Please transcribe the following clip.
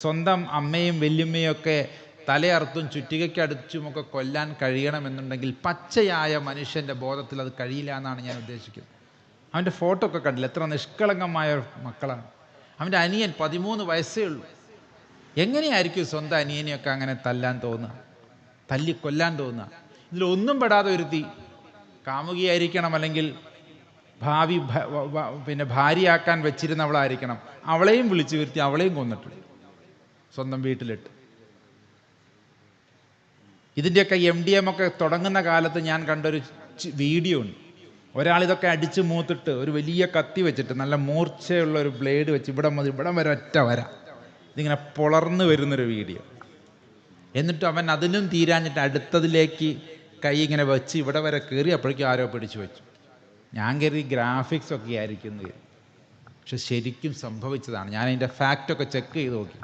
സ്വന്തം അമ്മയും വല്യമ്മയും ഒക്കെ തലയർത്തും ചുറ്റികയ്ക്കടിച്ചുമൊക്കെ കൊല്ലാൻ കഴിയണമെന്നുണ്ടെങ്കിൽ പച്ചയായ മനുഷ്യൻ്റെ ബോധത്തിൽ അത് കഴിയില്ല എന്നാണ് ഞാൻ ഉദ്ദേശിക്കുന്നത്. അവൻ്റെ ഫോട്ടോ ഒക്കെ കണ്ടില്ല, എത്ര നിഷ്കളങ്കമായ മക്കളാണ്. അവൻ്റെ അനിയൻ 13 വയസ്സേ ഉള്ളൂ. എങ്ങനെയായിരിക്കും സ്വന്തം അനിയനെയൊക്കെ അങ്ങനെ തല്ലാൻ തോന്നുക, തല്ലിക്കൊല്ലാൻ തോന്നുക? ഇതിലൊന്നും പെടാതെ ഒരുത്തി കാമുകിയായിരിക്കണം, അല്ലെങ്കിൽ ഭാര്യയാക്കാൻ വെച്ചിരുന്നവളായിരിക്കണം. അവളെയും വിളിച്ചു വരുത്തി അവളെയും കൊന്നിട്ടുണ്ട് സ്വന്തം വീട്ടിലിട്ട്. ഇതിൻ്റെയൊക്കെ MDM ഒക്കെ തുടങ്ങുന്ന കാലത്ത് ഞാൻ കണ്ടൊരു വീഡിയോ ഉണ്ട്. ഒരാളിതൊക്കെ അടിച്ച് മൂത്തിട്ട് ഒരു വലിയ കത്തി വെച്ചിട്ട് നല്ല മൂർച്ചയുള്ള ഒരു ബ്ലേഡ് വെച്ച് ഇവിടം വരെ ഒറ്റ വര ഇതിങ്ങനെ പൊളർന്നു വരുന്നൊരു വീഡിയോ. എന്നിട്ട് അവൻ അതിനും തീരാഞ്ഞിട്ട് അടുത്തതിലേക്ക് കൈ ഇങ്ങനെ വെച്ച് ഇവിടെ വരെ കയറി. അപ്പോഴേക്കും ആരോ പിടിച്ചു വെച്ചു. ഞാൻ കയറി ഗ്രാഫിക്സ് ഒക്കെ ആയിരിക്കുന്നു, പക്ഷെ ശരിക്കും സംഭവിച്ചതാണ്. ഞാൻ അതിൻ്റെ ഫാക്റ്റൊക്കെ ചെക്ക് ചെയ്ത് നോക്കി.